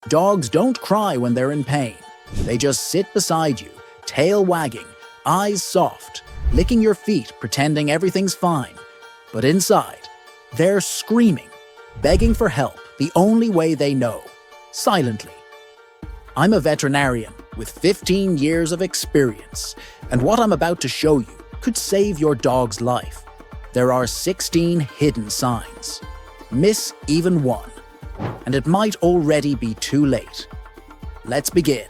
Dogs don't cry when they're in pain. They just sit beside you, tail wagging, eyes soft, licking your feet, pretending everything's fine. But inside, they're screaming, begging for help the only way they know, silently. I'm a veterinarian with 15 years of experience, and what I'm about to show you could save your dog's life. There are 16 hidden signs. Miss even one, and it might already be too late. Let's begin.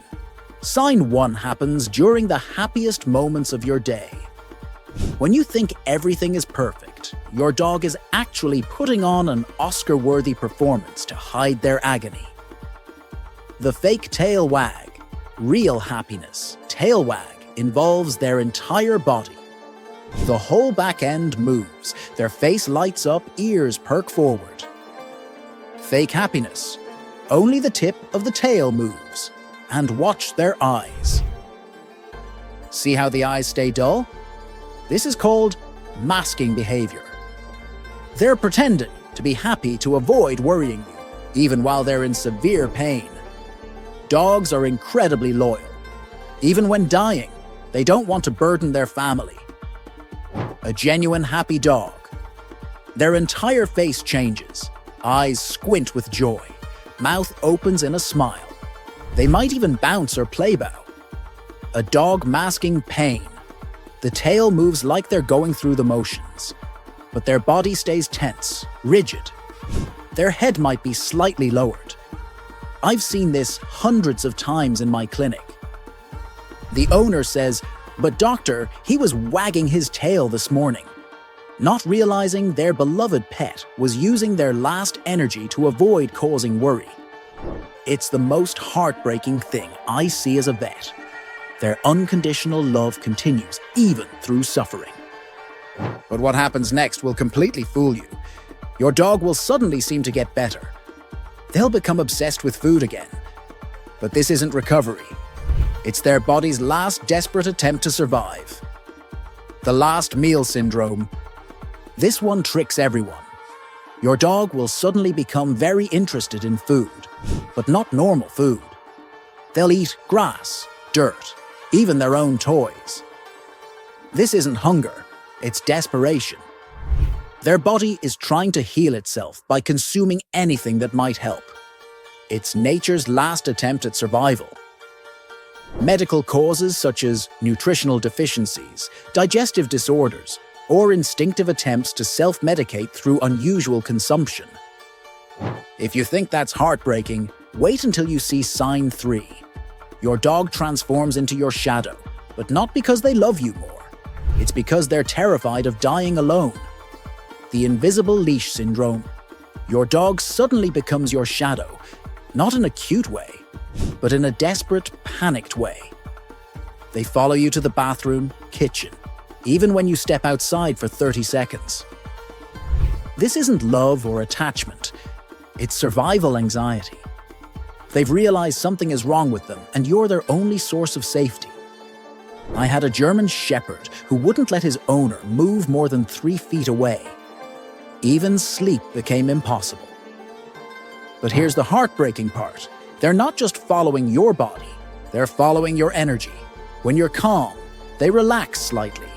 Sign 1 happens during the happiest moments of your day. When you think everything is perfect, your dog is actually putting on an Oscar-worthy performance to hide their agony. The fake tail wag. Real happiness, tail wag, involves their entire body. The whole back end moves, their face lights up, ears perk forward. Fake happiness. Only the tip of the tail moves. And watch their eyes. See how the eyes stay dull? This is called masking behaviour. They're pretending to be happy to avoid worrying you, even while they're in severe pain. Dogs are incredibly loyal. Even when dying, they don't want to burden their family. A genuine happy dog. Their entire face changes. Eyes squint with joy. Mouth opens in a smile. They might even bounce or play bow. A dog masking pain. The tail moves like they're going through the motions, but their body stays tense, rigid. Their head might be slightly lowered. I've seen this hundreds of times in my clinic. The owner says, "But doctor, he was wagging his tail this morning," not realizing their beloved pet was using their last energy to avoid causing worry. It's the most heartbreaking thing I see as a vet. Their unconditional love continues even through suffering. But what happens next will completely fool you. Your dog will suddenly seem to get better. They'll become obsessed with food again. But this isn't recovery. It's their body's last desperate attempt to survive. The last meal syndrome. This one tricks everyone. Your dog will suddenly become very interested in food, but not normal food. They'll eat grass, dirt, even their own toys. This isn't hunger, it's desperation. Their body is trying to heal itself by consuming anything that might help. It's nature's last attempt at survival. Medical causes such as nutritional deficiencies, digestive disorders, or instinctive attempts to self-medicate through unusual consumption. If you think that's heartbreaking, wait until you see sign 3. Your dog transforms into your shadow, but not because they love you more. It's because they're terrified of dying alone. The invisible leash syndrome. Your dog suddenly becomes your shadow, not in a cute way, but in a desperate, panicked way. They follow you to the bathroom, kitchen, even when you step outside for 30 seconds. This isn't love or attachment, it's survival anxiety. They've realized something is wrong with them, and you're their only source of safety. I had a German shepherd who wouldn't let his owner move more than 3 feet away. Even sleep became impossible. But here's the heartbreaking part. They're not just following your body, they're following your energy. When you're calm, they relax slightly.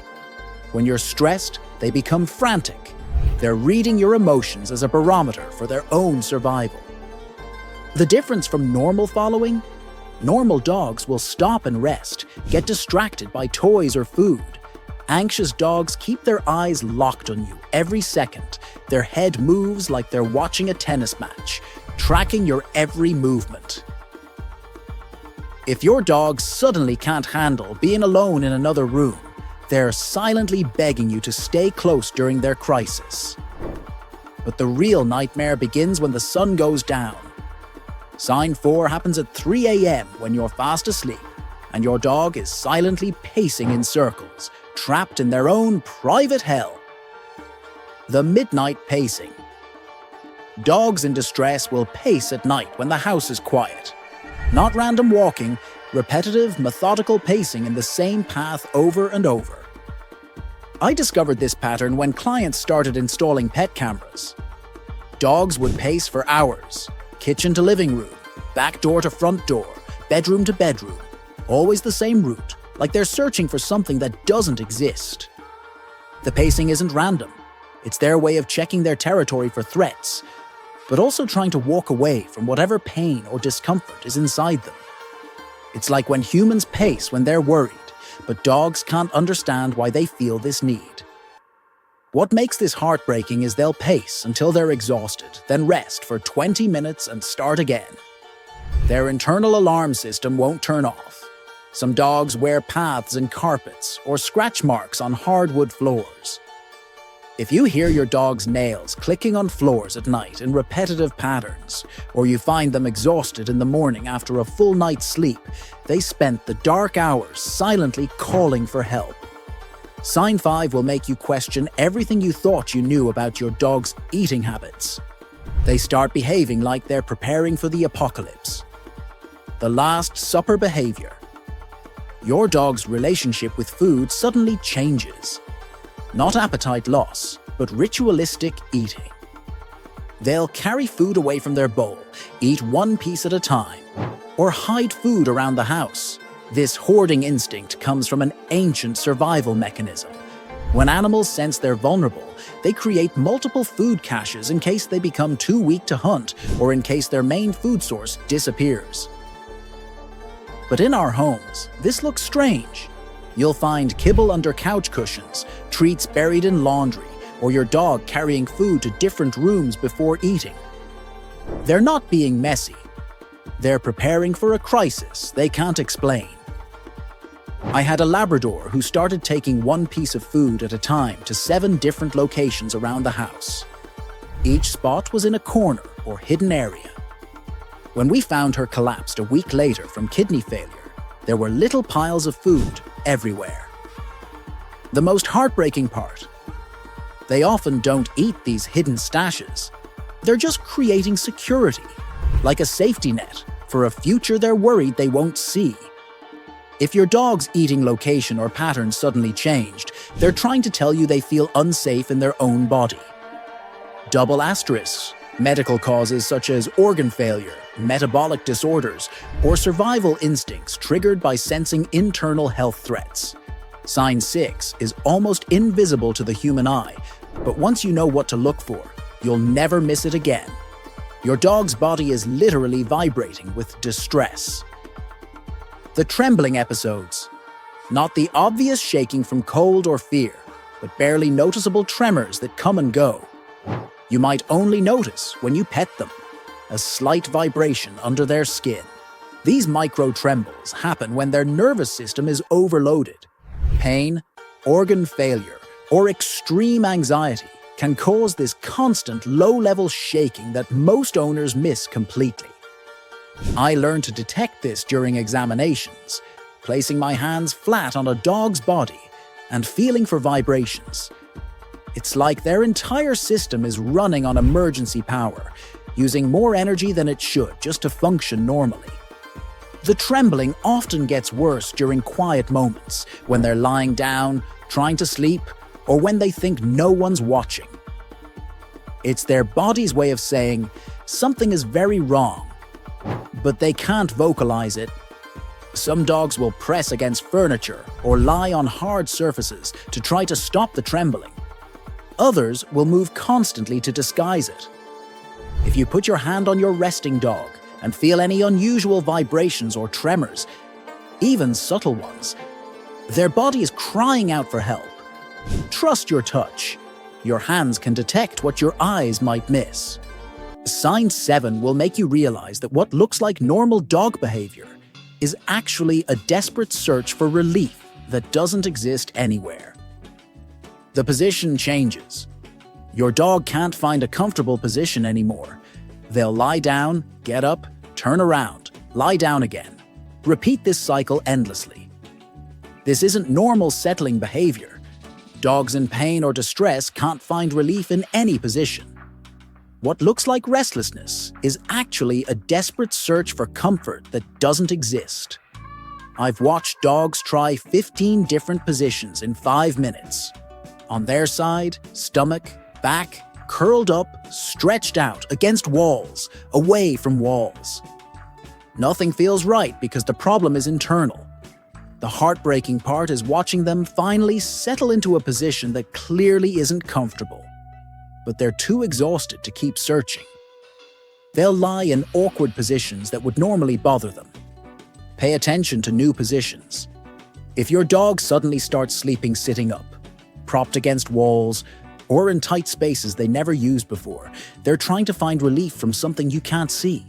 When you're stressed, they become frantic. They're reading your emotions as a barometer for their own survival. The difference from normal following? Normal dogs will stop and rest, get distracted by toys or food. Anxious dogs keep their eyes locked on you every second. Their head moves like they're watching a tennis match, tracking your every movement. If your dog suddenly can't handle being alone in another room, they're silently begging you to stay close during their crisis. But the real nightmare begins when the sun goes down. Sign 4 happens at 3 a.m. when you're fast asleep, and your dog is silently pacing in circles, trapped in their own private hell. The midnight pacing. Dogs in distress will pace at night when the house is quiet. Not random walking, repetitive, methodical pacing in the same path over and over. I discovered this pattern when clients started installing pet cameras. Dogs would pace for hours, kitchen to living room, Back door to front door, bedroom to bedroom. Always the same route, like they're searching for something that doesn't exist. The pacing isn't random. It's their way of checking their territory for threats, but also trying to walk away from whatever pain or discomfort is inside them. It's like when humans pace when they're worried, but dogs can't understand why they feel this need. What makes this heartbreaking is they'll pace until they're exhausted, then rest for 20 minutes and start again. Their internal alarm system won't turn off. Some dogs wear paths in carpets or scratch marks on hardwood floors. If you hear your dog's nails clicking on floors at night in repetitive patterns, or you find them exhausted in the morning after a full night's sleep, they spent the dark hours silently calling for help. Sign 5 will make you question everything you thought you knew about your dog's eating habits. They start behaving like they're preparing for the apocalypse. The Last Supper behavior. Your dog's relationship with food suddenly changes. Not appetite loss, but ritualistic eating. They'll carry food away from their bowl, eat one piece at a time, or hide food around the house. This hoarding instinct comes from an ancient survival mechanism. When animals sense they're vulnerable, they create multiple food caches in case they become too weak to hunt or in case their main food source disappears. But in our homes, this looks strange. You'll find kibble under couch cushions, treats buried in laundry, or your dog carrying food to different rooms before eating. They're not being messy. They're preparing for a crisis they can't explain. I had a Labrador who started taking one piece of food at a time to 7 different locations around the house. Each spot was in a corner or hidden area. When we found her collapsed a week later from kidney failure, there were little piles of food everywhere. The most heartbreaking part: they often don't eat these hidden stashes. They're just creating security, like a safety net for a future they're worried they won't see. If your dog's eating location or pattern suddenly changed, they're trying to tell you they feel unsafe in their own body. Double asterisks: medical causes such as organ failure, metabolic disorders, or survival instincts triggered by sensing internal health threats. Sign 6 is almost invisible to the human eye, but once you know what to look for, you'll never miss it again. Your dog's body is literally vibrating with distress. The trembling episodes. Not the obvious shaking from cold or fear, but barely noticeable tremors that come and go. You might only notice when you pet them, a slight vibration under their skin. These micro-trembles happen when their nervous system is overloaded. Pain, organ failure, or extreme anxiety can cause this constant low-level shaking that most owners miss completely. I learned to detect this during examinations, placing my hands flat on a dog's body and feeling for vibrations. It's like their entire system is running on emergency power, using more energy than it should just to function normally. The trembling often gets worse during quiet moments, when they're lying down, trying to sleep, or when they think no one's watching. It's their body's way of saying, something is very wrong, but they can't vocalize it. Some dogs will press against furniture or lie on hard surfaces to try to stop the trembling. Others will move constantly to disguise it. If you put your hand on your resting dog and feel any unusual vibrations or tremors, even subtle ones, their body is crying out for help. Trust your touch. Your hands can detect what your eyes might miss. Sign 7 will make you realize that what looks like normal dog behavior is actually a desperate search for relief that doesn't exist anywhere. The position changes. Your dog can't find a comfortable position anymore. They'll lie down, get up, turn around, lie down again. Repeat this cycle endlessly. This isn't normal settling behavior. Dogs in pain or distress can't find relief in any position. What looks like restlessness is actually a desperate search for comfort that doesn't exist. I've watched dogs try 15 different positions in 5 minutes. On their side, stomach, back, curled up, stretched out, against walls, away from walls. Nothing feels right because the problem is internal. The heartbreaking part is watching them finally settle into a position that clearly isn't comfortable. But they're too exhausted to keep searching. They'll lie in awkward positions that would normally bother them. Pay attention to new positions. If your dog suddenly starts sleeping sitting up, propped against walls, or in tight spaces they never used before, they're trying to find relief from something you can't see.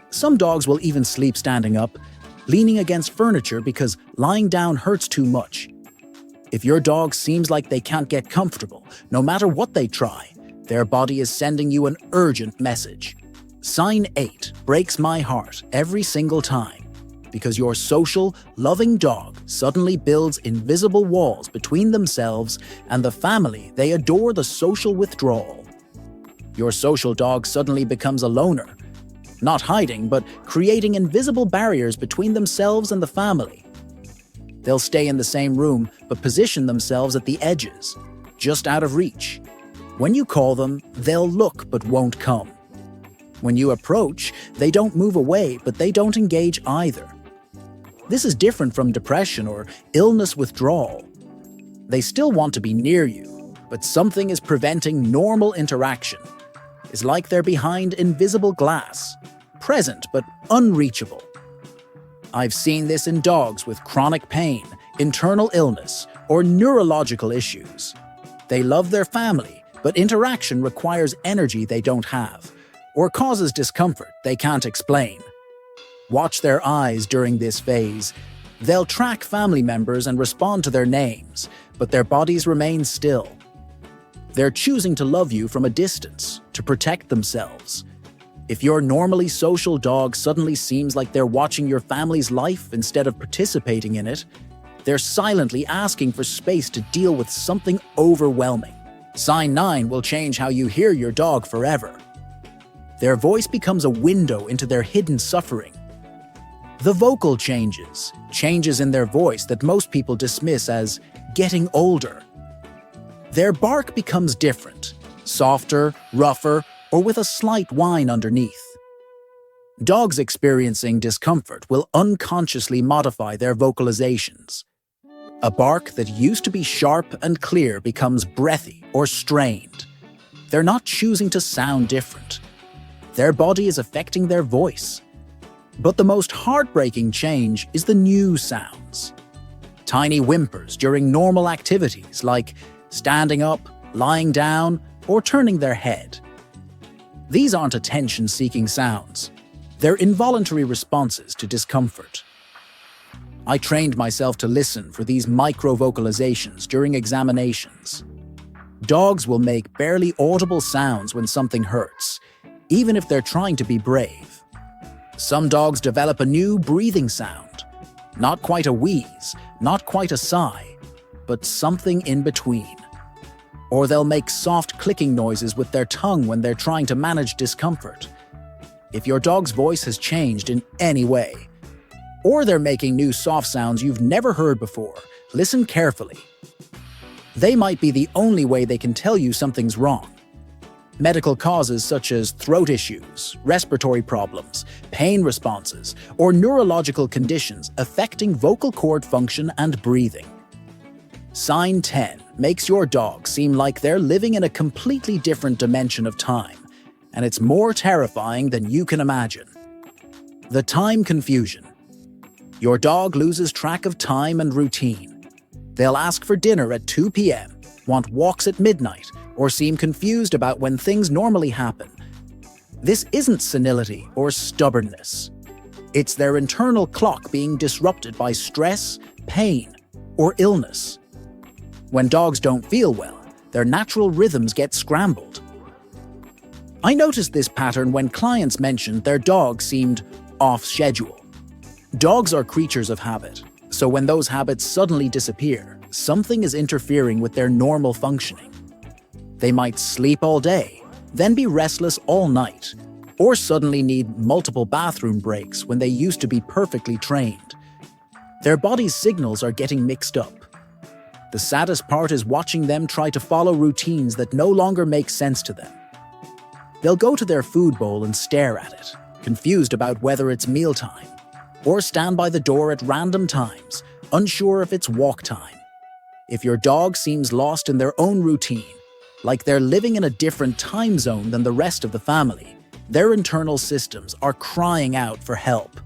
Some dogs will even sleep standing up, leaning against furniture because lying down hurts too much. If your dog seems like they can't get comfortable, no matter what they try, their body is sending you an urgent message. Sign 8 breaks my heart every single time, because your social, loving dog suddenly builds invisible walls between themselves and the family they adore. The social withdrawal. Your social dog suddenly becomes a loner, not hiding, but creating invisible barriers between themselves and the family. They'll stay in the same room, but position themselves at the edges, just out of reach. When you call them, they'll look but won't come. When you approach, they don't move away, but they don't engage either. This is different from depression or illness withdrawal. They still want to be near you, but something is preventing normal interaction. It's like they're behind invisible glass, present but unreachable. I've seen this in dogs with chronic pain, internal illness, or neurological issues. They love their family, but interaction requires energy they don't have, or causes discomfort they can't explain. Watch their eyes during this phase. They'll track family members and respond to their names, but their bodies remain still. They're choosing to love you from a distance, to protect themselves. If your normally social dog suddenly seems like they're watching your family's life instead of participating in it, they're silently asking for space to deal with something overwhelming. Sign 9 will change how you hear your dog forever. Their voice becomes a window into their hidden suffering. The vocal changes in their voice that most people dismiss as getting older. Their bark becomes different, softer, rougher, or with a slight whine underneath. Dogs experiencing discomfort will unconsciously modify their vocalizations. A bark that used to be sharp and clear becomes breathy or strained. They're not choosing to sound different. Their body is affecting their voice. But the most heartbreaking change is the new sounds. Tiny whimpers during normal activities like standing up, lying down, or turning their head. These aren't attention-seeking sounds. They're involuntary responses to discomfort. I trained myself to listen for these micro-vocalizations during examinations. Dogs will make barely audible sounds when something hurts, even if they're trying to be brave. Some dogs develop a new breathing sound. Not quite a wheeze, not quite a sigh, but something in between. Or they'll make soft clicking noises with their tongue when they're trying to manage discomfort. If your dog's voice has changed in any way, or they're making new soft sounds you've never heard before, listen carefully. They might be the only way they can tell you something's wrong. Medical causes such as throat issues, respiratory problems, pain responses, or neurological conditions affecting vocal cord function and breathing. Sign 10 makes your dog seem like they're living in a completely different dimension of time, and it's more terrifying than you can imagine. The time confusion. Your dog loses track of time and routine. They'll ask for dinner at 2 p.m., want walks at midnight, or seem confused about when things normally happen. This isn't senility or stubbornness. It's their internal clock being disrupted by stress, pain, or illness. When dogs don't feel well, their natural rhythms get scrambled. I noticed this pattern when clients mentioned their dog seemed off schedule. Dogs are creatures of habit, so when those habits suddenly disappear, something is interfering with their normal functioning. They might sleep all day, then be restless all night, or suddenly need multiple bathroom breaks when they used to be perfectly trained. Their body's signals are getting mixed up. The saddest part is watching them try to follow routines that no longer make sense to them. They'll go to their food bowl and stare at it, confused about whether it's mealtime, or stand by the door at random times, unsure if it's walk time. If your dog seems lost in their own routine, like they're living in a different time zone than the rest of the family, their internal systems are crying out for help.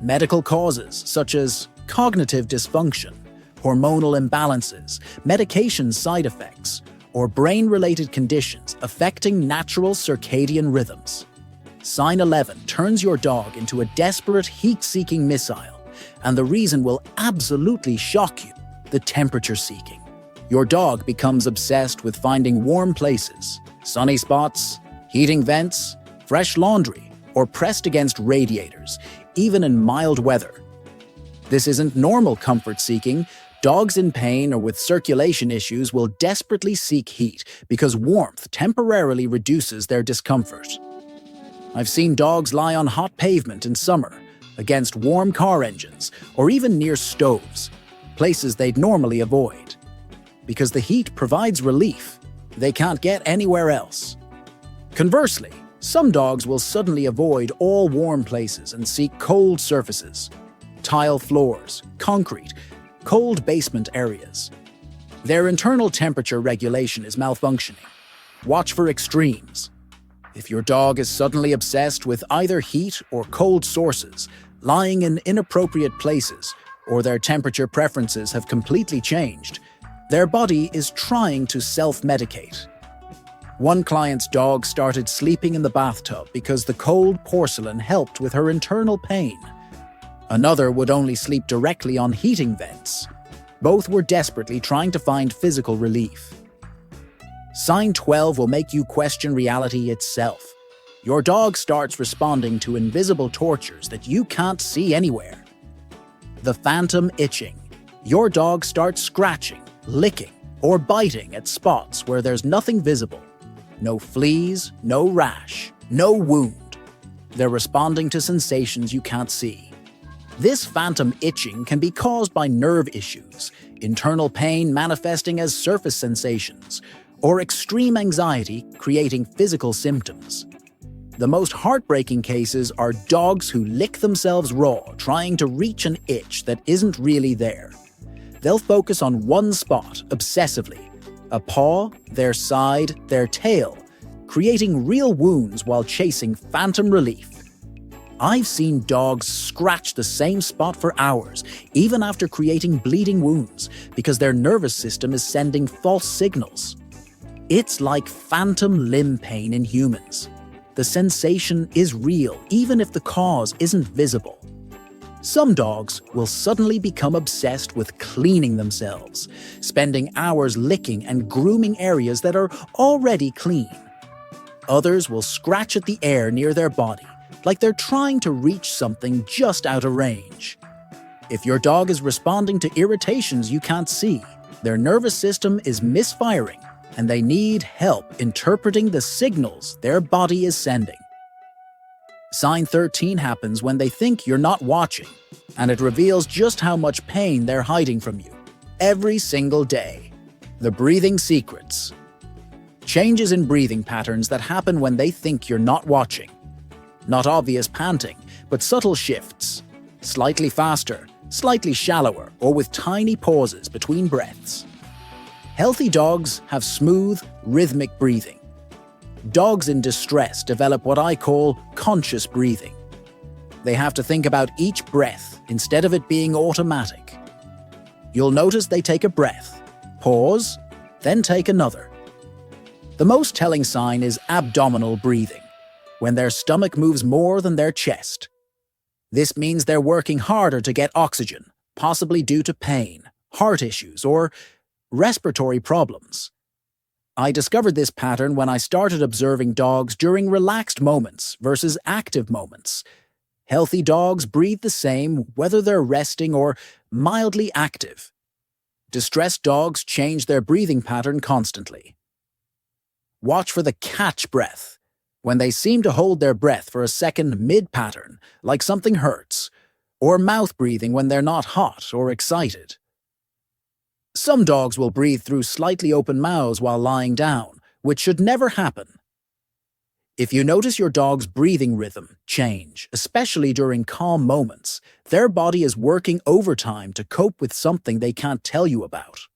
Medical causes such as cognitive dysfunction, hormonal imbalances, medication side effects, or brain-related conditions affecting natural circadian rhythms. Sign 11 turns your dog into a desperate heat-seeking missile, and the reason will absolutely shock you: the temperature-seeking. Your dog becomes obsessed with finding warm places, sunny spots, heating vents, fresh laundry, or pressed against radiators, even in mild weather. This isn't normal comfort-seeking. Dogs in pain or with circulation issues will desperately seek heat because warmth temporarily reduces their discomfort. I've seen dogs lie on hot pavement in summer, against warm car engines, or even near stoves, places they'd normally avoid. Because the heat provides relief they can't get anywhere else. Conversely, some dogs will suddenly avoid all warm places and seek cold surfaces, tile floors, concrete, cold basement areas. Their internal temperature regulation is malfunctioning. Watch for extremes. If your dog is suddenly obsessed with either heat or cold sources, lying in inappropriate places, or their temperature preferences have completely changed, their body is trying to self-medicate. One client's dog started sleeping in the bathtub because the cold porcelain helped with her internal pain. Another would only sleep directly on heating vents. Both were desperately trying to find physical relief. Sign 12 will make you question reality itself. Your dog starts responding to invisible tortures that you can't see anywhere. The phantom itching. Your dog starts scratching, licking, or biting at spots where there's nothing visible. No fleas, no rash, no wound. They're responding to sensations you can't see. This phantom itching can be caused by nerve issues, internal pain manifesting as surface sensations, or extreme anxiety creating physical symptoms. The most heartbreaking cases are dogs who lick themselves raw, trying to reach an itch that isn't really there. They'll focus on one spot obsessively: a paw, their side, their tail, creating real wounds while chasing phantom relief. I've seen dogs scratch the same spot for hours, even after creating bleeding wounds, because their nervous system is sending false signals. It's like phantom limb pain in humans. The sensation is real, even if the cause isn't visible. Some dogs will suddenly become obsessed with cleaning themselves, spending hours licking and grooming areas that are already clean. Others will scratch at the air near their body, like they're trying to reach something just out of range. If your dog is responding to irritations you can't see, their nervous system is misfiring, and they need help interpreting the signals their body is sending. Sign 13 happens when they think you're not watching, and it reveals just how much pain they're hiding from you. Every single day. The breathing secrets. Changes in breathing patterns that happen when they think you're not watching. Not obvious panting, but subtle shifts. Slightly faster, slightly shallower, or with tiny pauses between breaths. Healthy dogs have smooth, rhythmic breathing. Dogs in distress develop what I call conscious breathing. They have to think about each breath instead of it being automatic. You'll notice they take a breath, pause, then take another. The most telling sign is abdominal breathing, when their stomach moves more than their chest. This means they're working harder to get oxygen, possibly due to pain, heart issues, or respiratory problems. I discovered this pattern when I started observing dogs during relaxed moments versus active moments. Healthy dogs breathe the same whether they're resting or mildly active. Distressed dogs change their breathing pattern constantly. Watch for the catch breath, when they seem to hold their breath for a second mid-pattern, like something hurts, or mouth breathing when they're not hot or excited. Some dogs will breathe through slightly open mouths while lying down, which should never happen. If you notice your dog's breathing rhythm change, especially during calm moments, their body is working overtime to cope with something they can't tell you about.